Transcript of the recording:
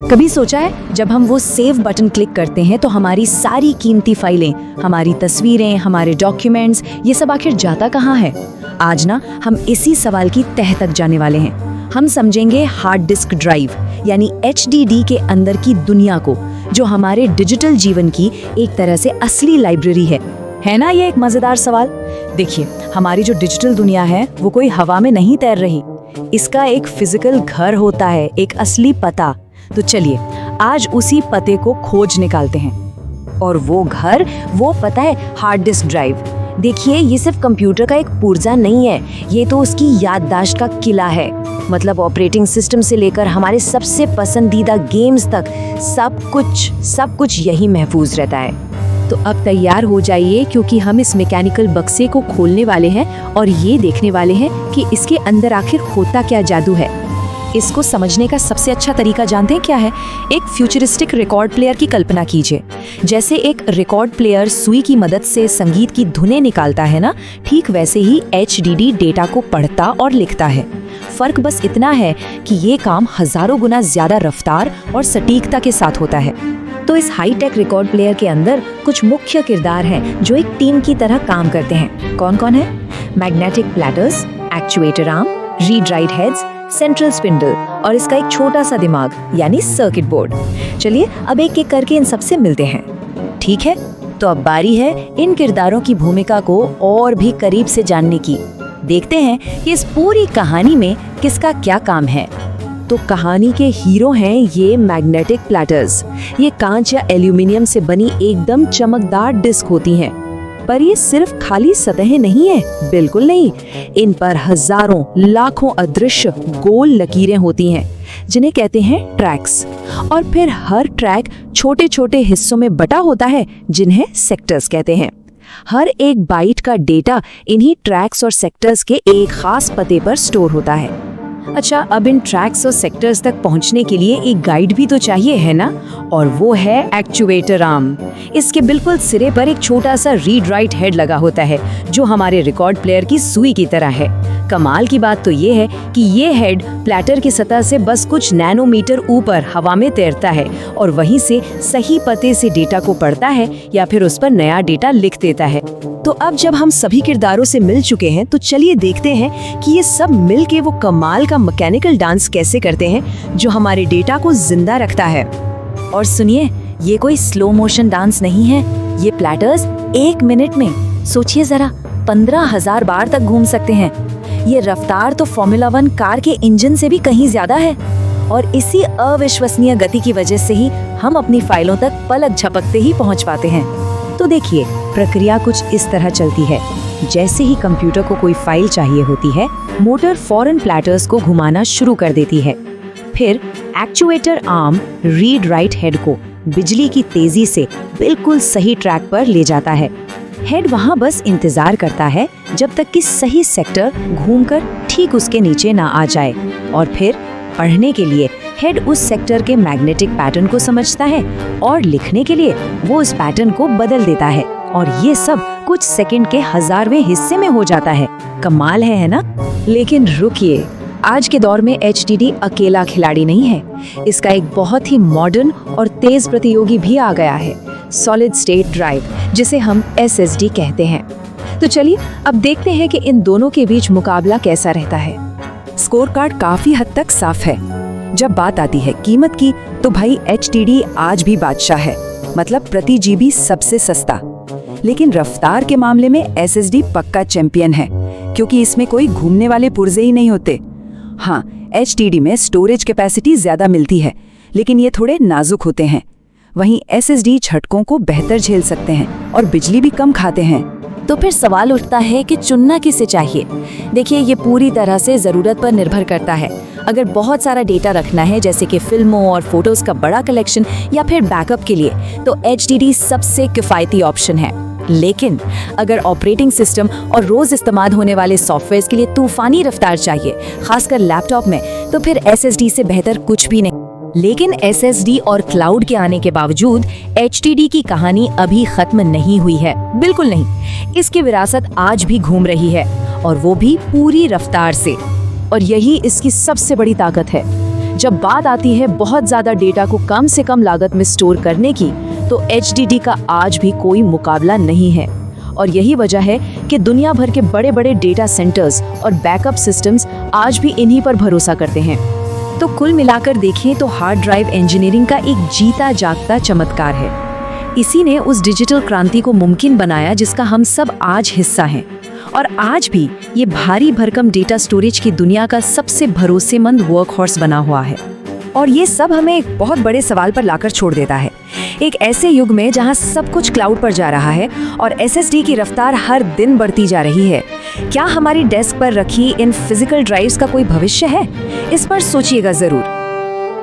कभी सोचा है जब हम वो सेव बटन क्लिक करते हैं तो हमारी सारी कीमती फाइलें, हमारी तस्वीरें, हमारे डॉक्यूमेंट्स, ये सब आखिर जाता कहाँ है? आज ना हम इसी सवाल की तह तक जाने वाले हैं। हम समझेंगे हार्ड डिस्क ड्राइव यानी HDD के अंदर की दुनिया को, जो हमारे डिजिटल जीवन की एक तरह से असली लाइब्रेरी है ना? ये एक मजेदार सवाल। देखिए, हमारी जो डिजिटल दुनिया है वो कोई हवा में नहीं तैर रही। इसका एक फिजिकल घर होता है, एक असली पता। तो चलिए आज उसी पते को खोज निकालते हैं। और वो घर, वो पता है हार्ड डिस्क ड्राइव। देखिए, ये सिर्फ कंप्यूटर का एक पुर्जा नहीं है, ये तो उसकी याददाश्त का किला है। मतलब ऑपरेटिंग सिस्टम से लेकर हमारे सबसे पसंदीदा गेम्स तक सब कुछ यही महफूज रहता है। तो अब तैयार हो जाइए, क्योंकि हम इस मैकेनिकल बक्से को खोलने वाले हैं और ये देखने वाले हैं कि इसके अंदर आखिर होता क्या जादू है। इसको समझने का सबसे अच्छा तरीका जानते हैं क्या है? एक फ्यूचरिस्टिक रिकॉर्ड प्लेयर की कल्पना कीजिए। जैसे एक रिकॉर्ड प्लेयर सुई की मदद से संगीत की धुनें निकालता है ना, ठीक वैसे ही HDD डेटा को पढ़ता और लिखता है। फर्क बस इतना है कि ये काम हजारों गुना ज्यादा रफ्तार और सटीकता के साथ होता है। तो इस हाईटेक रिकॉर्ड प्लेयर के अंदर कुछ मुख्य किरदार हैं जो एक टीम की तरह काम करते हैं। कौन कौन है? Magnetic platters, actuator arm, read write heads, central spindle और इसका एक छोटा सा दिमाग यानी सर्किट बोर्ड। चलिए अब एक एक करके इन सबसे मिलते हैं। ठीक है, तो अब बारी है इन किरदारों की भूमिका को और भी करीब से जानने की। देखते हैं कि इस पूरी कहानी में किसका क्या काम है। तो कहानी के हीरो हैं ये मैग्नेटिक प्लैटर्स। ये कांच या एल्यूमिनियम से बनी एकदम चमकदार डिस्क होती हैं। पर ये सिर्फ खाली सतहें नहीं है, बिल्कुल नहीं। इन पर हजारों लाखों अदृश्य गोल लकीरें होती हैं, जिन्हें कहते हैं ट्रैक्स। और फिर हर ट्रैक छोटे छोटे हिस्सों में बटा होता है, जिन्हें सेक्टर्स कहते हैं। हर एक बाइट का डेटा इन्हीं ट्रैक्स और सेक्टर्स के एक खास पते पर स्टोर होता है। अच्छा, अब इन ट्रैक्स और सेक्टर्स तक पहुंचने के लिए एक गाइड भी तो चाहिए, है ना? और वो है एक्चुएटर आर्म। इसके बिल्कुल सिरे पर एक छोटा सा रीड राइट हेड लगा होता है, जो हमारे रिकॉर्ड प्लेयर की सुई की तरह है। कमाल की बात तो ये है कि ये हेड प्लैटर की सतह से बस कुछ नैनोमीटर ऊपर हवा में तैरता है और वहीं से सही पते से डेटा को पढ़ता है या फिर उस पर नया डेटा लिख देता है। तो अब जब हम सभी किरदारों से मिल चुके हैं, तो चलिए देखते हैं कि ये सब मिल के वो कमाल का मैकेनिकल डांस कैसे करते हैं जो हमारे डेटा को जिंदा रखता है। और सुनिए, ये कोई स्लो मोशन डांस नहीं है। ये प्लैटर्स 1 मिनट में, सोचिए जरा, 15,000 बार तक घूम सकते हैं। ये रफ्तार तो फॉर्मूला 1 कार के इंजन से भी कहीं ज्यादा है। और इसी अविश्वसनीय गति की वजह से ही हम अपनी फाइलों तक पलक झपकते ही पहुंच पाते हैं। तो देखिए, प्रक्रिया कुछ इस तरह चलती है। जैसे ही कंप्यूटर को कोई फाइल चाहिए होती है, मोटर फौरन प्लैटर्स को घुमाना शुरू कर देती है। फिर actuator arm read write head को बिजली की तेजी से बिल्कुल सही ट्रैक पर ले जाता है। हेड वहां बस इंतजार करता है जब तक कि सही सेक्टर घूमकर ठीक उसके नीचे ना आ जाए। और फिर पढ़ने के लिए हेड उस सेक्टर के मैग्नेटिक पैटर्न को समझता है और लिखने के लिए वो उस पैटर्न को बदल देता है। और ये सब कुछ सेकंड के 1000वें हिस्से में हो जाता है। कमाल है ना? लेकिन रुकिए, आज के दौर में HDD अकेला खिलाड़ी नहीं है। इसका एक बहुत ही मॉडर्न और तेज प्रतियोगी भी आ गया है, सॉलिड स्टेट ड्राइव, जिसे हम SSD कहते हैं। तो चलिए अब देखते हैं कि इन दोनों के बीच मुकाबला कैसा रहता है। स्कोर कार्ड काफी हद तक साफ है। जब बात आती है कीमत की, तो भाई HDD आज भी बादशाह है, मतलब प्रति GB सबसे सस्ता। लेकिन रफ्तार के मामले में SSD पक्का चैंपियन है, क्योंकि इसमें कोई घूमने वाले पुर्जे ही नहीं होते। हाँ, HDD में स्टोरेज कैपेसिटी ज्यादा मिलती है, लेकिन ये थोड़े नाजुक होते हैं। वहीं SSD झटकों को बेहतर झेल सकते हैं और बिजली भी कम खाते हैं। तो फिर सवाल उठता है कि चुनना किसे चाहिए? देखिए, ये पूरी तरह से ज़रूरत पर निर्भर करता है। अगर बहुत सारा डेटा रखना है, जैसे कि फिल्मों और फोटोज़ का बड़ा कलेक्शन या फिर बैकअप के लिए, तो HDD सबसे किफ़ायती ऑप्शन है। लेकिन अगर ऑपरेटिंग सिस्टम और रोज़ इस्तेमाल होने वाले सॉफ्टवेयर के लिए तूफानी रफ्तार चाहिए, खासकर लैपटॉप में, तो फिर SSD से बेहतर कुछ भी नहीं। लेकिन SSD और क्लाउड के आने के बावजूद HDD की कहानी अभी खत्म नहीं हुई है, बिल्कुल नहीं। इसकी विरासत आज भी घूम रही है, और वो भी पूरी रफ्तार से। और यही इसकी सबसे बड़ी ताकत है। जब बात आती है बहुत ज़्यादा डेटा को कम से कम लागत में स्टोर करने की, तो HDD का आज भी कोई मुकाबला नहीं है। और यही वजह है कि दुनिया भर के बड़े बड़े डेटा सेंटर्स और बैकअप सिस्टम्स आज भी इन्हीं पर भरोसा करते हैं। तो कुल मिलाकर देखें तो हार्ड ड्राइव इंजीनियरिंग का एक जीता जागता चमत्कार है। इसी ने उस डिजिटल क्रांति को मुमकिन बनाया जिसका हम सब आज हिस्सा हैं। और आज भी ये भारी भरकम डेटा स्टोरेज की दुनिया का सबसे भरोसेमंद वर्कहॉर्स बना हुआ है। और ये सब हमें एक बहुत बड़े सवाल पर लाकर छोड़ देता है। एक ऐसे युग में जहां सब कुछ क्लाउड पर जा रहा है और SSD की रफ्तार हर दिन बढ़ती जा रही है, क्या हमारी डेस्क पर रखी इन फिजिकल ड्राइव्स का कोई भविष्य है? इस पर सोचिएगा जरूर।